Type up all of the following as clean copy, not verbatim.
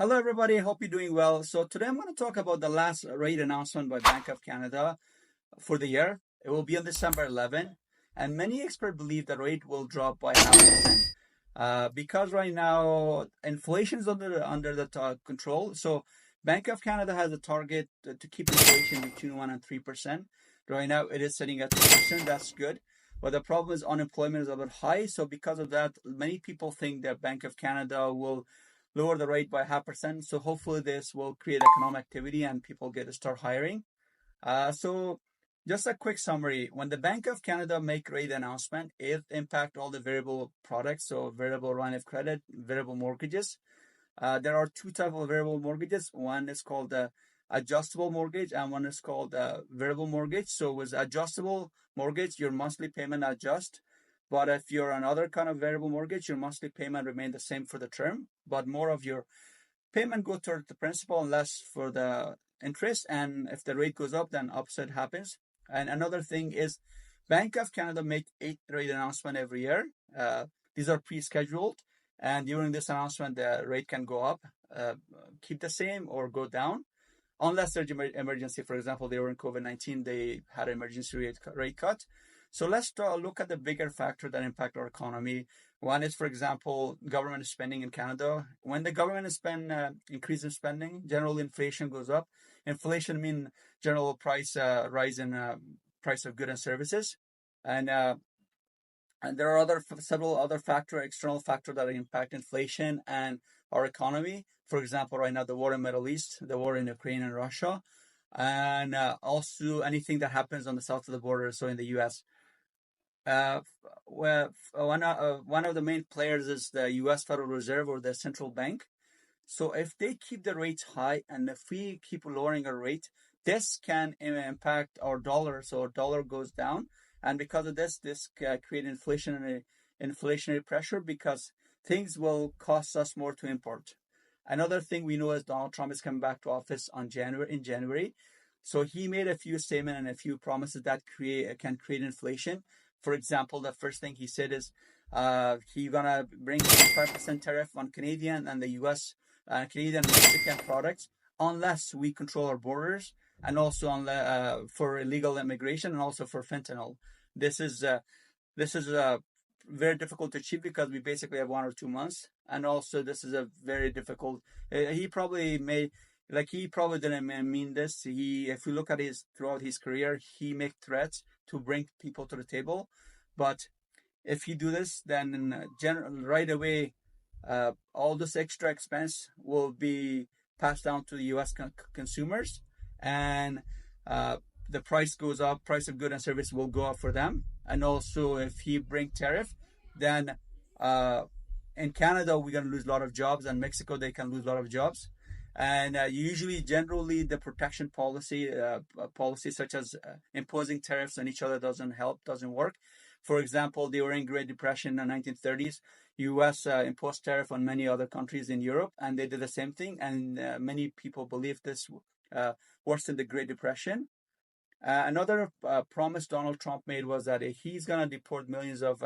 Hello, everybody. Hope you're doing well. So today I'm going to talk about the last rate announcement by Bank of Canada for the year. It will be on December 11, and many experts believe the rate will drop by 0.5%. Because right now inflation is under the control. So Bank of Canada has a target to keep inflation between 1% and 3%. Right now it is sitting at 2%. That's good. But the problem is unemployment is a bit high. So because of that, many people think that Bank of Canada will lower the rate by 0.5%. So hopefully this will create economic activity and people get to start hiring. So just a quick summary. When the Bank of Canada make rate announcement, it impact all the variable products. So variable line of credit, variable mortgages. There are two types of variable mortgages. One is called the adjustable mortgage and one is called variable mortgage. So with adjustable mortgage, your monthly payment adjust. But if you're another kind of variable mortgage, your monthly payment remain the same for the term, but more of your payment go toward the principal and less for the interest. And if the rate goes up, then upside happens. And another thing is Bank of Canada make 8 rate announcement every year. These are pre-scheduled. And during this announcement, the rate can go up, uh, keep the same, or go down. Unless there's emergency, for example, they were in COVID-19, they had an emergency rate cut. So let's look at the bigger factor that impact our economy. One is, for example, government spending in Canada. When the government spend increases spending, generally inflation goes up. Inflation means general price rise in price of goods and services, and uh, and there are several other external factors that impact inflation and our economy. For example, right now the war in Middle East, the war in Ukraine and Russia, and also anything that happens on the south of the border, so in the U.S. Uh, one of the main players is the U.S. Federal Reserve or the central bank. So if they keep the rates high and if we keep lowering our rate, this can impact our dollar. So our dollar goes down, and because of this create inflationary pressure because things will cost us more to import. Another thing we know is Donald Trump is coming back to office in January. So he made a few statements and a few promises that can create inflation. For example, the first thing he said is he's gonna bring 25% tariff on Canadian and the U.S. Canadian and Mexican products unless we control our borders and also for illegal immigration and also for fentanyl. This is very difficult to achieve because we basically have 1 or 2 months, and also this is a very difficult. He probably may he probably didn't mean this. If you look at his throughout his career, he make threats to bring people to the table, but if he do this, then right away, all this extra expense will be passed down to the U.S. Consumers, and uh, the price goes up. Price of goods and service will go up for them, and also if he bring tariff, then uh, in Canada we're gonna lose a lot of jobs, and Mexico they can lose a lot of jobs. And generally, the protection policy such as imposing tariffs on each other doesn't help, doesn't work. For example, during Great Depression in the 1930s, U.S. Imposed tariff on many other countries in Europe, and they did the same thing. And many people believe this worsened the Great Depression. Another promise Donald Trump made was that he's going to deport millions of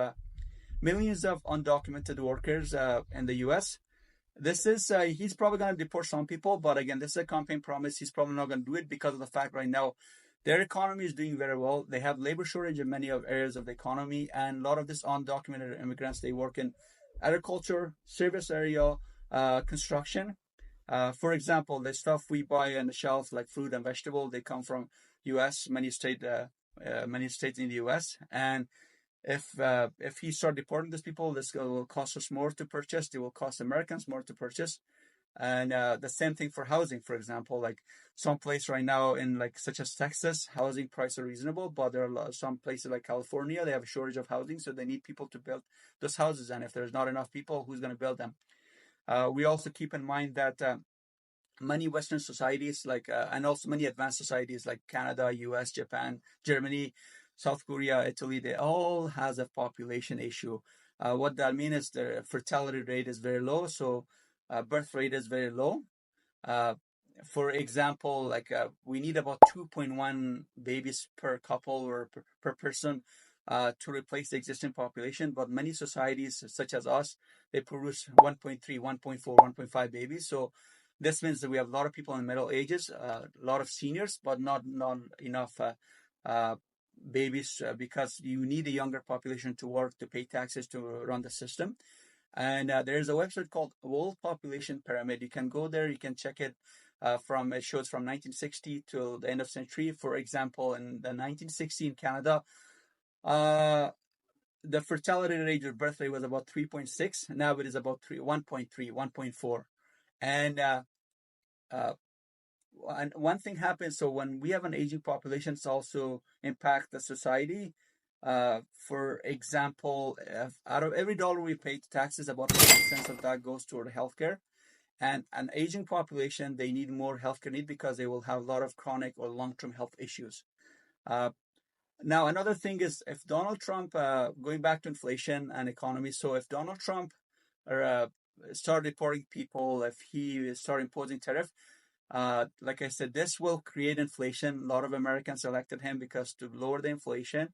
undocumented workers in the U.S. This is he's probably going to deport some people, but again, this is a campaign promise. He's probably not going to do it because of the fact right now their economy is doing very well. They have labor shortage in many of areas of the economy, and a lot of this undocumented immigrants they work in agriculture, service area, construction. For example, the stuff we buy on the shelf like fruit and vegetable, they come from U.S. Many states in the U.S. And if he start deporting these people, this will cost us more to purchase. It will cost Americans more to purchase. And the same thing for housing, for example, like some place right now in like such as Texas, housing prices are reasonable, but there are some places like California, they have a shortage of housing, so they need people to build those houses. And if there's not enough people, who's going to build them? We also keep in mind that many Western societies, and also many advanced societies like Canada, U.S., Japan, Germany, South Korea, Italy, they all has a population issue. What that means is the fertility rate is very low, so birth rate is very low. Uh, for example, we need about 2.1 babies per couple or per person to replace the existing population. But many societies, such as us, they produce 1.3, 1.4, 1.5 babies. So This means that we have a lot of people in the middle ages, a lot of seniors, but not enough babies, because you need a younger population to work, to pay taxes, to run the system. And there's a website called World Population Pyramid. You can go there, you can check it. It shows from 1960 till the end of century. For example, in the 1960 in Canada, the fertility rate or birth rate was about 3.6. Now it is about 1.3, 1.4. And and one thing happens, so when we have an aging population, it's also impact the society. For example, out of every dollar we pay to taxes, about 50 cents of that goes toward healthcare. And an aging population, they need more healthcare need because they will have a lot of chronic or long-term health issues. Now, another thing is, if Donald Trump, going back to inflation and economy, so if Donald Trump start deporting people, if he start imposing tariff, like I said, this will create inflation. A lot of Americans elected him because to lower the inflation,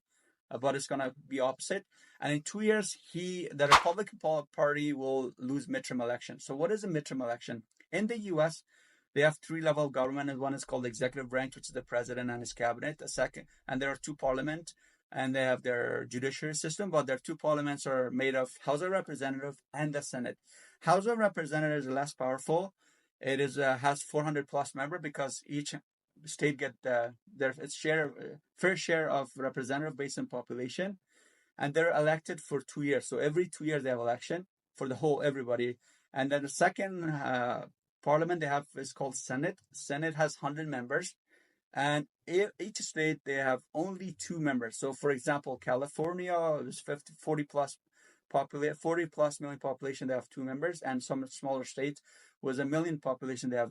but it's going to be opposite. And in 2 years, the Republican Party will lose midterm election. So what is a midterm election? In the U.S., they have three-level government, and one is called the executive branch, which is the president and his cabinet. And there are two parliament, and they have their judiciary system, but their two parliaments are made of House of Representatives and the Senate. House of Representatives is less powerful. It has 400 plus members because each state get their fair share of representative based on population, and they're elected for 2 years. So every 2 years they have election for the whole everybody. And then the second parliament they have is called Senate. Senate has 100 members, and each state they have only 2 members. So for example, California is 40 plus million population, they have 2 members, and some smaller states with 1 million population, they have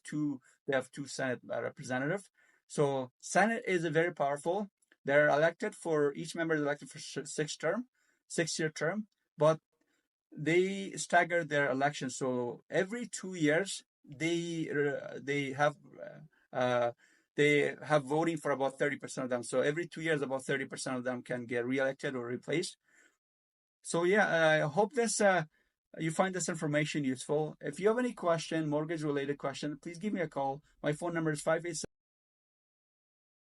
two Senate representatives. So Senate is very powerful. They're elected for, each member is elected for 6-year term, but they stagger their elections. So every 2 years they have voting for about 30% of them. So every 2 years, about 30% of them can get reelected or replaced. So yeah, I hope you find this information useful. If you have any question, mortgage related question, please give me a call. My phone number is 587